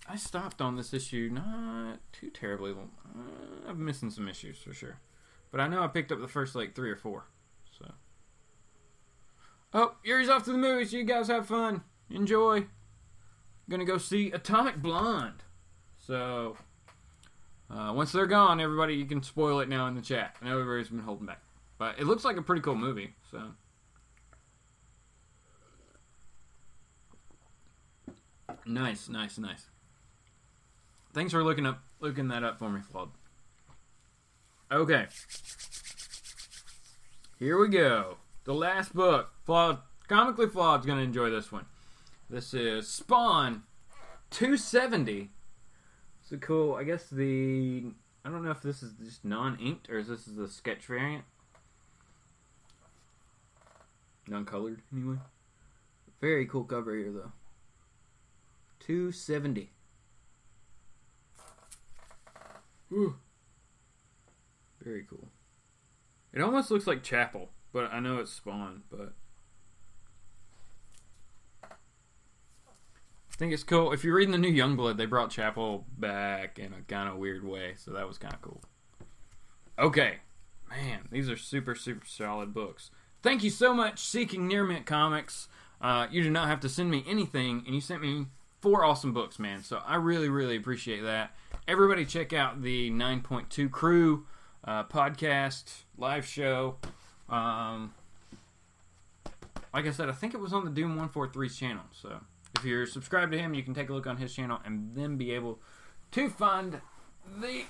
I stopped on this issue not too terribly long. I'm missing some issues for sure. But I know I picked up the first like 3 or 4. So. Oh, Yuri's off to the movies. You guys have fun. Enjoy. Gonna go see Atomic Blonde. So, once they're gone, everybody, you can spoil it now in the chat. I know everybody's been holding back. But it looks like a pretty cool movie. So. Nice. Thanks for looking that up for me, Flawed. Okay. Here we go. The last book. Flawed. Comically Flawed's going to enjoy this one. This is Spawn 270. It's a cool, I guess I don't know if this is just non-inked or if this is the sketch variant. Non-colored, anyway. Very cool cover here, though. 270. Ooh. Very cool. It almost looks like Chapel, but I know it's Spawn, but I think it's cool. If you're reading the new Youngblood, they brought Chapel back in a kind of weird way, so that was kind of cool. Okay. Man, these are super, super solid books. Thank you so much, Seeking Near Mint Comics. You do not have to send me anything, and you sent me 4 awesome books, man. So I really, really appreciate that. Everybody check out the 9.2 Crew podcast, live show. Like I said, I think it was on the Doom 143's channel. So if you're subscribed to him, you can take a look on his channel and then be able to find the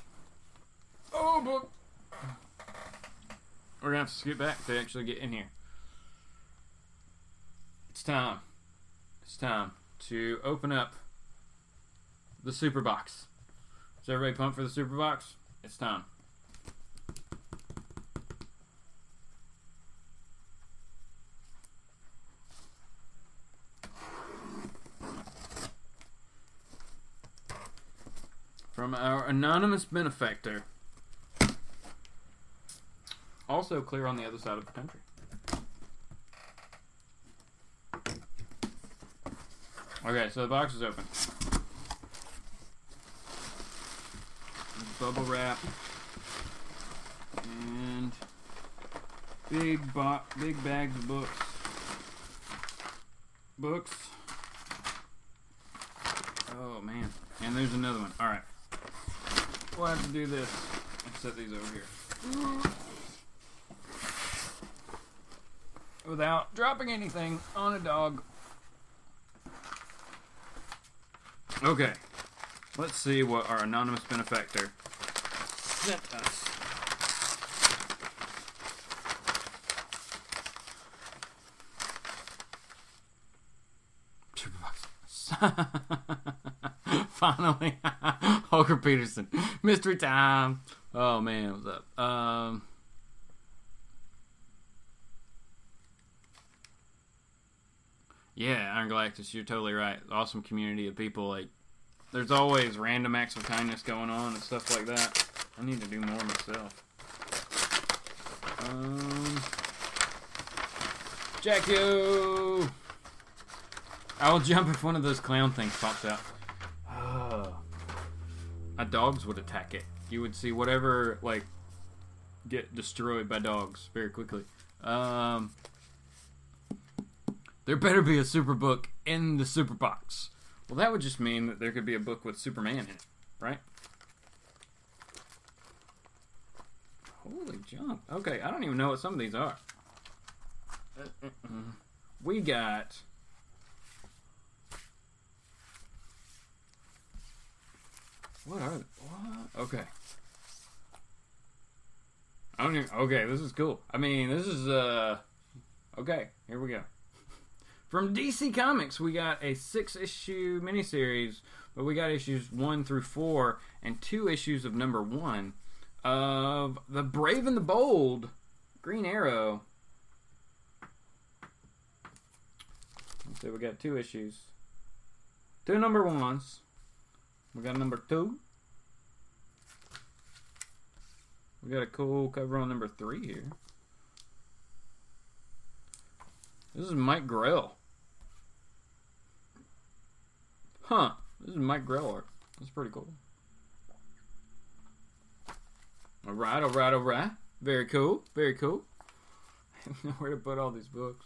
book. We're going to have to scoot back to actually get in here. It's time. It's time to open up the super box. Is everybody pumped for the super box? It's time. From our anonymous benefactor. Also clear on the other side of the country. Okay, so the box is open. Bubble wrap. And big bags of books. Oh, man. And there's another one. Alright. We'll have to do this. Let's set these over here. Without dropping anything on a dog. Okay. Let's see what our anonymous benefactor sent us. Finally. Holger Peterson. Mystery time. Oh man, what's up? Yeah, Iron Galactus, you're totally right. Awesome community of people. Like, there's always random acts of kindness going on and stuff like that. I need to do more myself. Jackio! I will jump if one of those clown things pops out. Dogs would attack it. You would see whatever, like, get destroyed by dogs very quickly. There better be a super book in the super box. Well, that would just mean that there could be a book with Superman in it, right? Holy jump. Okay, I don't even know what some of these are. We got... What are they? What? Okay. I don't even... Okay, this is cool. I mean, this is, Okay, here we go. From DC Comics, we got a 6-issue miniseries, but we got issues 1 through 4 and 2 issues of number 1 of The Brave and the Bold, Green Arrow. So we got 2 issues. 2 number 1s. We got number 2. We got a cool cover on number 3 here. This is Mike Grell. Huh. This is Mike Grell art. That's pretty cool. Alright, alright, alright. Very cool, very cool. I don't know where to put all these books.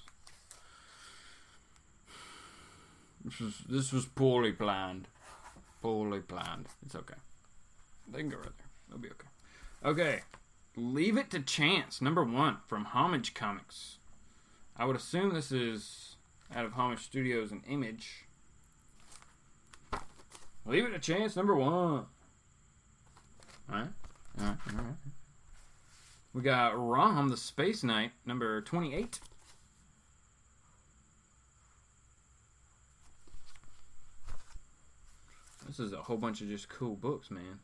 This was poorly planned. Poorly planned. It's okay. They can go right there. They'll be okay. Okay. Leave It to Chance, #1 from Homage Comics. I would assume this is out of Homage Studios and Image. Leave It to Chance, #1. Alright. Alright. We got Rom the Space Knight, #28. This is a whole bunch of just cool books, man.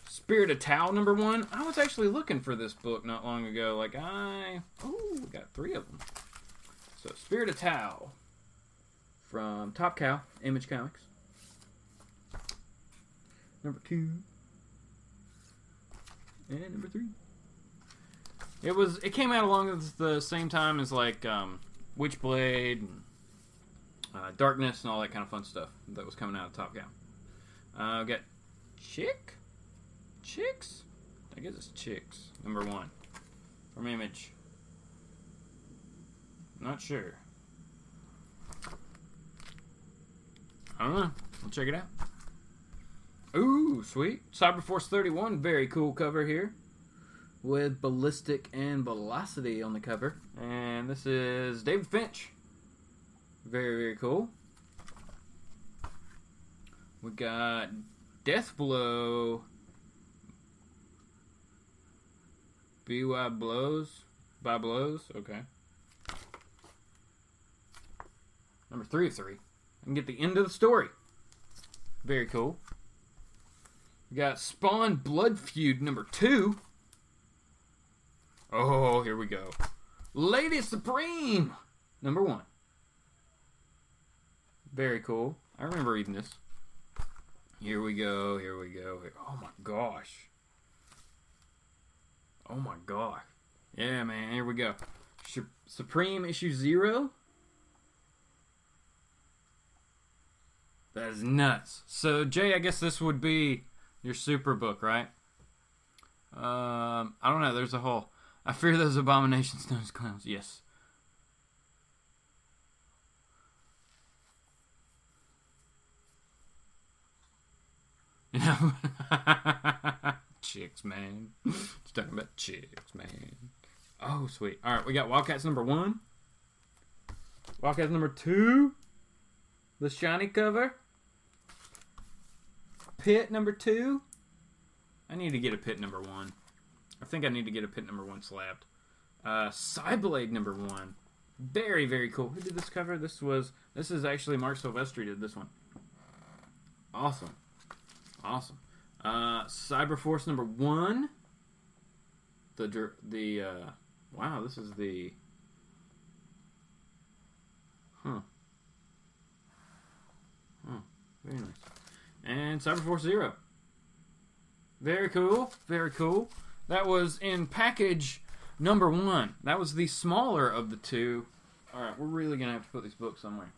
Spirit of Tao, #1. I was actually looking for this book not long ago. Like, we got 3 of them. So, Spirit of Tao from Top Cow, Image Comics. #2. And #3. It came out along at the same time as, like, Witchblade and Darkness and all that kind of fun stuff that was coming out of Top Cow. We got Chicks? I guess it's Chicks, #1 from Image. Not sure. I don't know. We'll check it out. Ooh, sweet. Cyberforce 31, very cool cover here. With Ballistic and Velocity on the cover. And this is David Finch. Very, very cool. We got Deathblow. BY Blows. By Blows. Okay. #3 of 3. I can get the end of the story. Very cool. We got Spawn Blood Feud #2. Oh, here we go. Lady Supreme #1. Very cool. I remember reading this. Here we go. Here we go. Oh my gosh. Oh my gosh. Yeah, man. Here we go. Supreme issue 0. That is nuts. So, Jay, I guess this would be your super book, right? I don't know. There's a whole... I fear those abominations known as clowns. Yes. You know? Chicks, man. Just talking about chicks, man. Oh, sweet. Alright, we got Wildcats #1. Wildcats #2. The shiny cover. Pit #2. I need to get a Pit #1. I think I need to get a Pit #1 slabbed. Cyblade #1. Very, very cool. Who did this cover? This is actually Mark Silvestri did this one. Awesome. Awesome. Cyberforce #1. Wow, this is the... Very nice. And Cyberforce 0. Very cool. Very cool. That was in package #1. That was the smaller of the two. Alright, we're really going to have to put these books somewhere.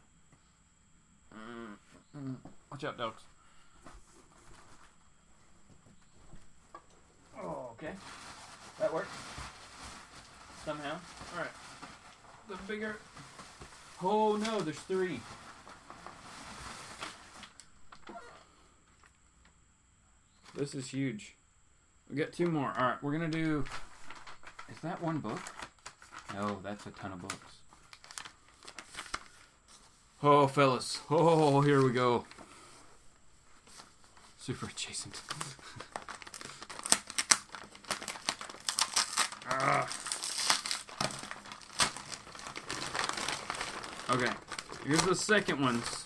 Watch out, dogs. Oh, okay. That worked. Somehow. Alright. The bigger... Oh, no, there's 3. This is huge. We got 2 more. Alright, we're going to do... Is that 1 book? No, that's a ton of books. Oh, fellas. Oh, here we go. Super adjacent. Okay, here's the second ones.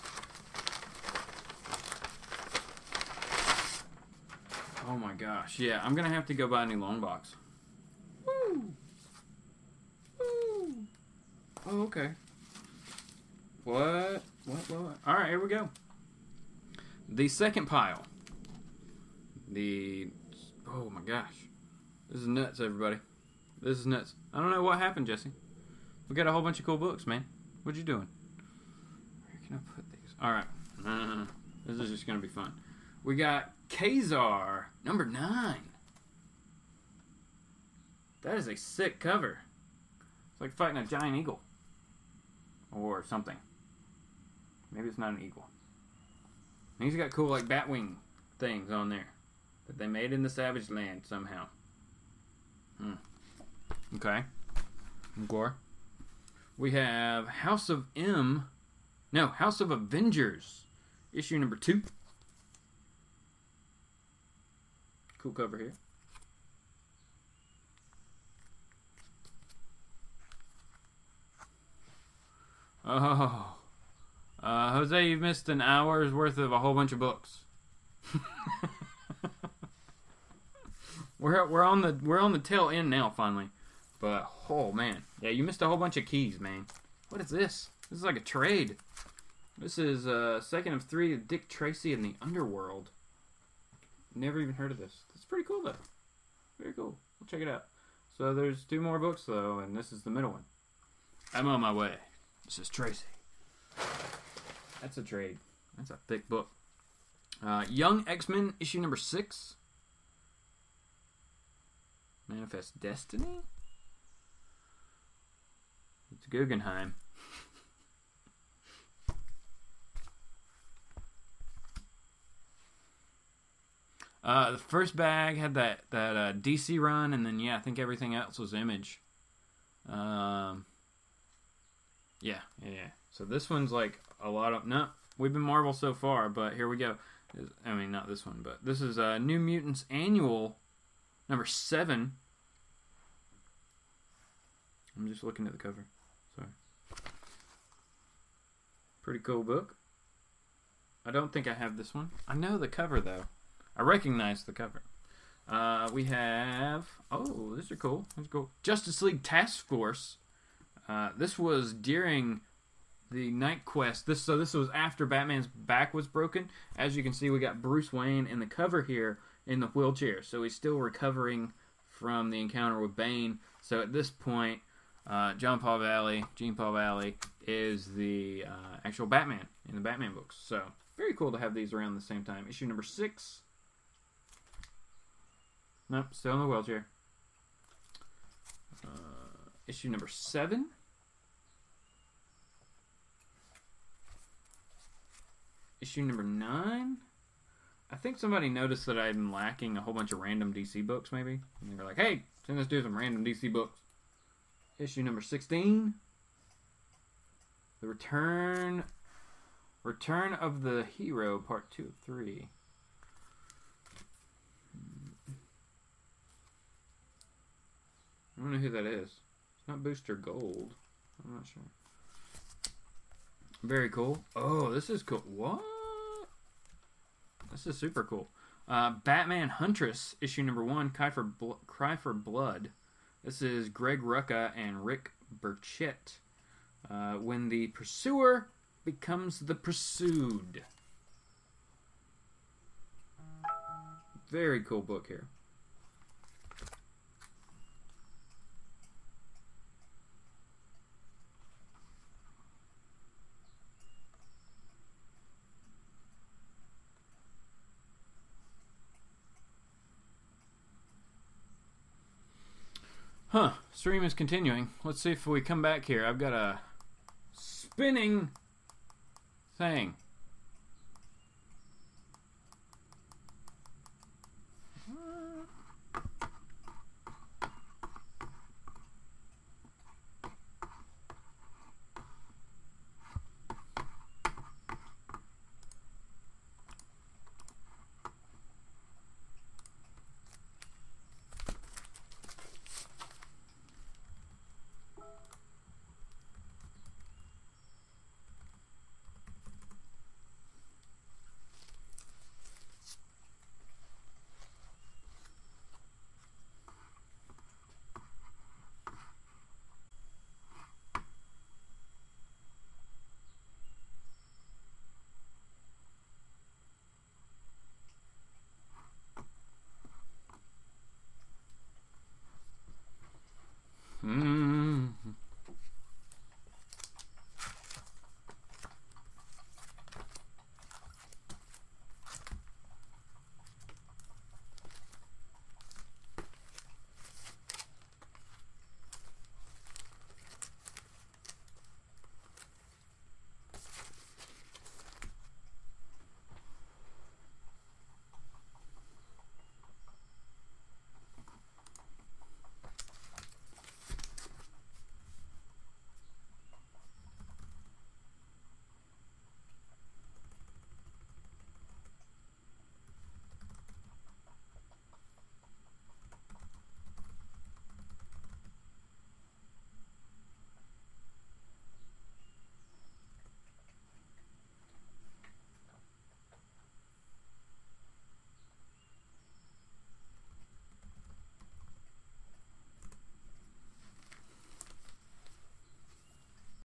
Oh my gosh, yeah, I'm gonna have to go buy a new long box. Woo! Woo! Oh, okay. What? Alright, here we go. The second pile. Oh my gosh. This is nuts, everybody. This is nuts. I don't know what happened, Jesse. We got a whole bunch of cool books, man. What you doing? Where can I put these? Alright. This is just going to be fun. We got Kazar, number 9. That is a sick cover. It's like fighting a giant eagle. Or something. Maybe it's not an eagle. And he's got cool like Batwing things on there. That they made in the Savage Land somehow. Okay. Gore. We have House of Avengers. Issue number 2. Cool cover here. Oh. Jose, you've missed an hour's worth of a whole bunch of books. We're on the tail end now, finally. But oh man, yeah, you missed a whole bunch of keys, man. What is this? This is like a trade. This is second of 3 of Dick Tracy in the Underworld. Never even heard of this. It's pretty cool though. Very cool. We'll check it out. So there's 2 more books though, and this is the middle one. I'm on my way. This is Tracy. That's a trade. That's a thick book. Young X-Men, issue number 6. Manifest Destiny? It's Guggenheim. The first bag had that DC run, and then, yeah, I think everything else was Image. Yeah. So this one's like a lot of... No, we've been Marvel so far, but here we go. I mean, not this one, but this is New Mutants Annual number 7. I'm just looking at the cover. Sorry. Pretty cool book. I don't think I have this one. I know the cover, though. I recognize the cover. We have... Oh, these are cool. These are cool. Justice League Task Force. This was during the Night Quest. This was after Batman's back was broken. As you can see, we got Bruce Wayne in the cover here in the wheelchair. So he's still recovering from the encounter with Bane. So at this point, Gene Paul Valley is the actual Batman in the Batman books. So very cool to have these around the same time. Issue number 6. Nope, still in the wheelchair. Issue number 7. Issue number 9. I think somebody noticed that I'm lacking a whole bunch of random DC books, maybe. And they were like, hey, send us do some random DC books. Issue number 16. The Return of the Hero, Part 2 of 3. I don't know who that is. It's not Booster Gold. I'm not sure. Very cool. Oh, this is cool. What? This is super cool. Batman Huntress, issue number 1, Cry for Blood. This is Greg Rucka and Rick Burchett. When the pursuer becomes the pursued. Very cool book here. Huh, stream is continuing. Let's see if we come back here. I've got a spinning thing.